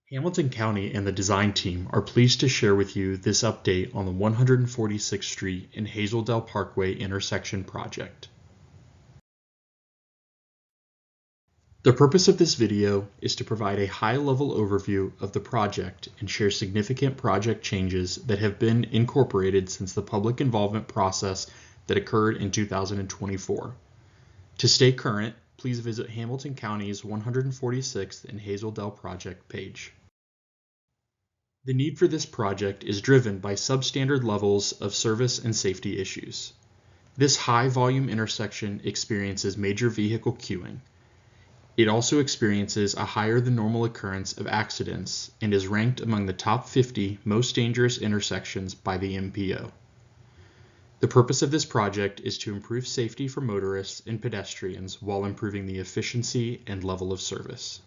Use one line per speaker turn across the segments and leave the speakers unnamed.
Hamilton County and the design team are pleased to share with you this update on the 146th Street and Hazeldale Parkway intersection project. The purpose of this video is to provide a high-level overview of the project and share significant project changes that have been incorporated since the public involvement process that occurred in 2024. To stay current, please visit Hamilton County's 146th and Hazeldale project page. The need for this project is driven by substandard levels of service and safety issues. This high-volume intersection experiences major vehicle queuing. It also experiences a higher than normal occurrence of accidents and is ranked among the top 50 most dangerous intersections by the MPO. The purpose of this project is to improve safety for motorists and pedestrians while improving the efficiency and level of service.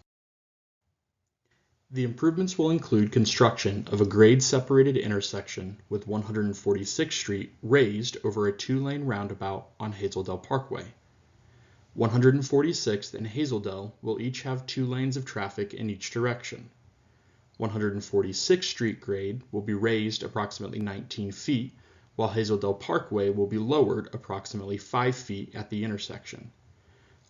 The improvements will include construction of a grade-separated intersection with 146th Street raised over a two-lane roundabout on Hazeldale Parkway. 146th and Hazeldale will each have 2 lanes of traffic in each direction. 146th Street grade will be raised approximately 19 feet, while Hazeldale Parkway will be lowered approximately 5 feet at the intersection.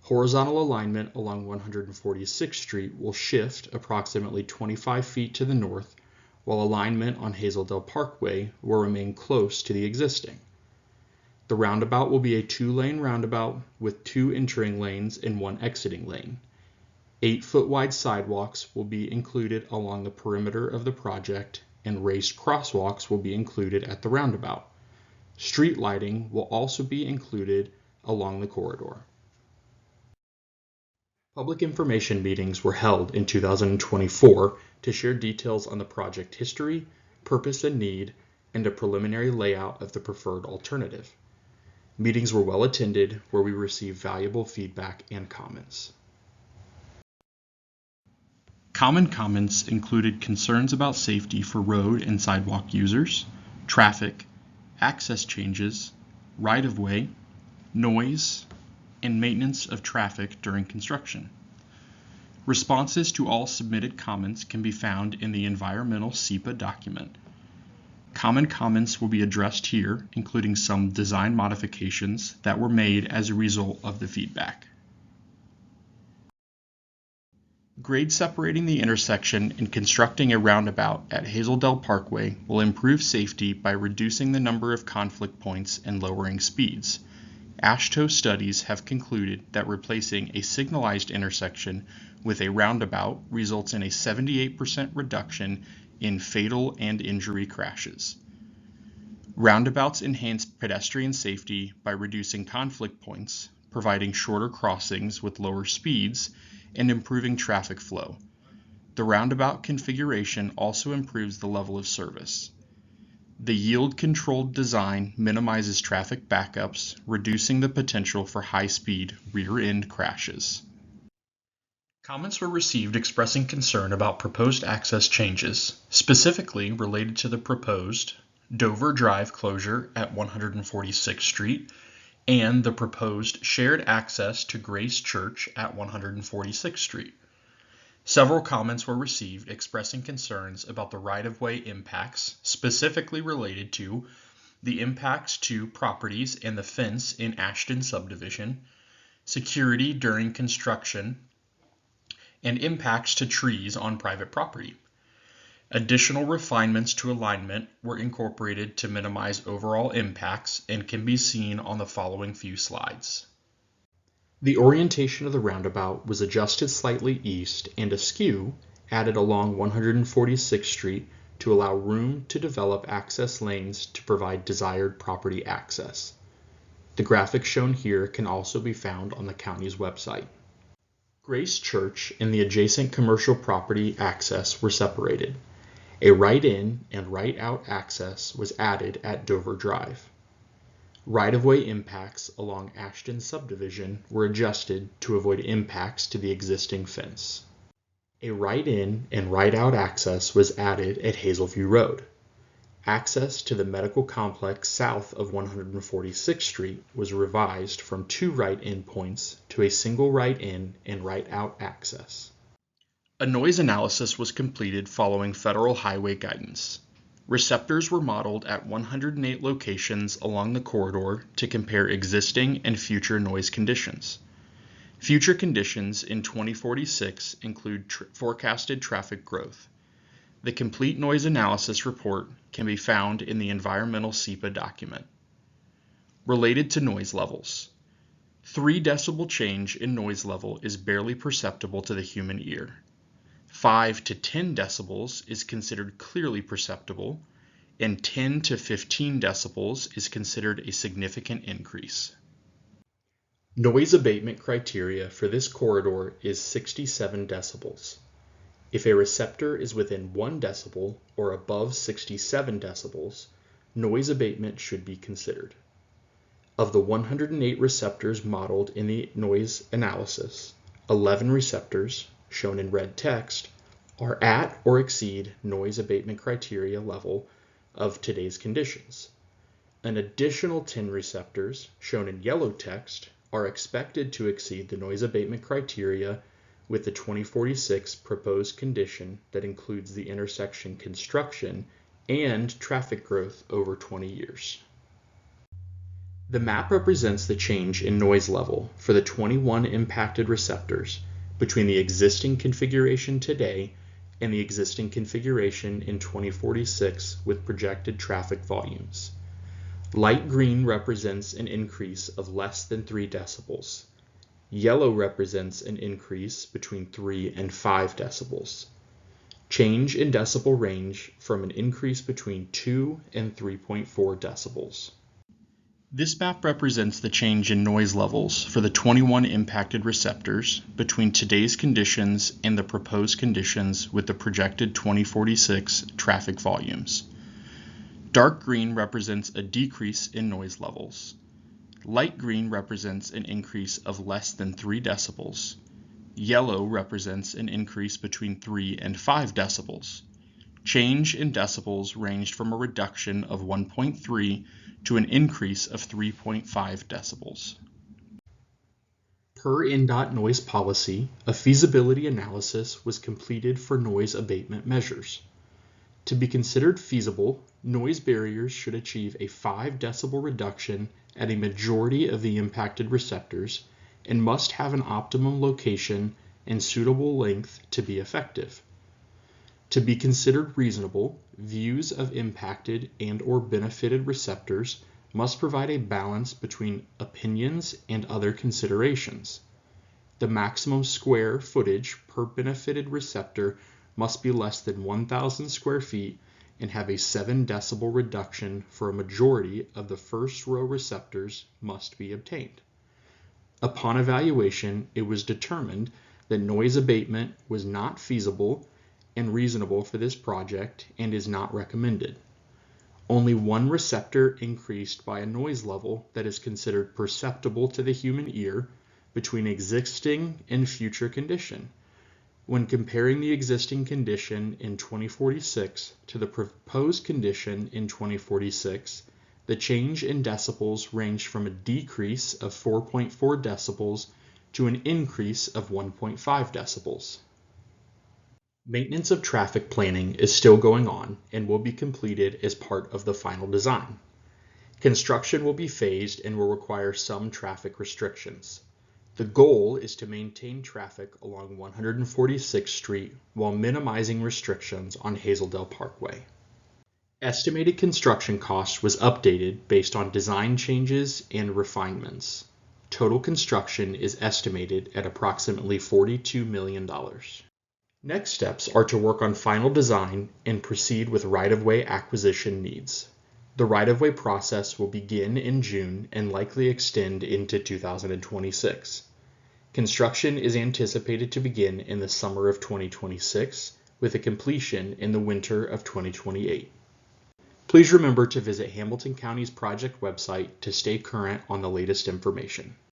Horizontal alignment along 146th Street will shift approximately 25 feet to the north, while alignment on Hazeldale Parkway will remain close to the existing. The roundabout will be a 2-lane roundabout with 2 entering lanes and 1 exiting lane. 8-foot wide sidewalks will be included along the perimeter of the project, and raised crosswalks will be included at the roundabout. Street lighting will also be included along the corridor. Public information meetings were held in 2024 to share details on the project history, purpose and need, and a preliminary layout of the preferred alternative. Meetings were well attended, where we received valuable feedback and comments. Common comments included concerns about safety for road and sidewalk users, traffic, access changes, right-of-way, noise, and maintenance of traffic during construction. Responses to all submitted comments can be found in the environmental SEPA document. Common comments will be addressed here, including some design modifications that were made as a result of the feedback. Grade separating the intersection and constructing a roundabout at Hazeldale Parkway will improve safety by reducing the number of conflict points and lowering speeds. AASHTO studies have concluded that replacing a signalized intersection with a roundabout results in a 78% reduction in fatal and injury crashes. Roundabouts enhance pedestrian safety by reducing conflict points, providing shorter crossings with lower speeds, and improving traffic flow. The roundabout configuration also improves the level of service. The yield-controlled design minimizes traffic backups, reducing the potential for high-speed rear-end crashes. Comments were received expressing concern about proposed access changes, specifically related to the proposed Dover Drive closure at 146th Street and the proposed shared access to Grace Church at 146th Street. Several comments were received expressing concerns about the right-of-way impacts, specifically related to the impacts to properties and the fence in Ashton subdivision, security during construction, and impacts to trees on private property. Additional refinements to alignment were incorporated to minimize overall impacts and can be seen on the following few slides. The orientation of the roundabout was adjusted slightly east and askew added along 146th Street to allow room to develop access lanes to provide desired property access. The graphic shown here can also be found on the county's website. Grace Church and the adjacent commercial property access were separated. A right-in and right-out access was added at Dover Drive. Right-of-way impacts along Ashton subdivision were adjusted to avoid impacts to the existing fence. A right-in and right-out access was added at Hazelview Road. Access to the medical complex south of 146th Street was revised from 2 right-in points to a single right-in and right-out access. A noise analysis was completed following federal highway guidance. Receptors were modeled at 108 locations along the corridor to compare existing and future noise conditions. Future conditions in 2046 include forecasted traffic growth. The complete noise analysis report can be found in the environmental SEPA document. Related to noise levels. 3 decibel change in noise level is barely perceptible to the human ear. 5 to 10 decibels is considered clearly perceptible, and 10 to 15 decibels is considered a significant increase. Noise abatement criteria for this corridor is 67 decibels. If a receptor is within 1 decibel or above 67 decibels, noise abatement should be considered. Of the 108 receptors modeled in the noise analysis, 11 receptors, shown in red text, are at or exceed noise abatement criteria level of today's conditions. An additional 10 receptors, shown in yellow text, are expected to exceed the noise abatement criteria with the 2046 proposed condition that includes the intersection construction and traffic growth over 20 years. The map represents the change in noise level for the 21 impacted receptors between the existing configuration today and the existing configuration in 2046 with projected traffic volumes. Light green represents an increase of less than 3 decibels. Yellow represents an increase between 3 and 5 decibels. Change in decibel range from an increase between 2 and 3.4 decibels. This map represents the change in noise levels for the 21 impacted receptors between today's conditions and the proposed conditions with the projected 2046 traffic volumes. Dark green represents a decrease in noise levels. Light green represents an increase of less than 3 decibels. Yellow represents an increase between 3 and 5 decibels. Change in decibels ranged from a reduction of 1.3 to an increase of 3.5 decibels. Per NDOT noise policy, a feasibility analysis was completed for noise abatement measures. To be considered feasible, noise barriers should achieve a 5 decibel reduction at a majority of the impacted receptors and must have an optimum location and suitable length to be effective. To be considered reasonable, views of impacted and/or benefited receptors must provide a balance between opinions and other considerations. The maximum square footage per benefited receptor must be less than 1,000 square feet and have a 7 decibel reduction for a majority of the first row receptors must be obtained. Upon evaluation, it was determined that noise abatement was not feasible and reasonable for this project and is not recommended. Only 1 receptor increased by a noise level that is considered perceptible to the human ear between existing and future condition. When comparing the existing condition in 2046 to the proposed condition in 2046, the change in decibels ranged from a decrease of 4.4 decibels to an increase of 1.5 decibels. Maintenance of traffic planning is still going on and will be completed as part of the final design. Construction will be phased and will require some traffic restrictions. The goal is to maintain traffic along 146th Street while minimizing restrictions on Hazeldale Parkway. Estimated construction cost was updated based on design changes and refinements. Total construction is estimated at approximately $42 million. Next steps are to work on final design and proceed with right-of-way acquisition needs. The right-of-way process will begin in June and likely extend into 2026. Construction is anticipated to begin in the summer of 2026, with a completion in the winter of 2028. Please remember to visit Hamilton County's project website to stay current on the latest information.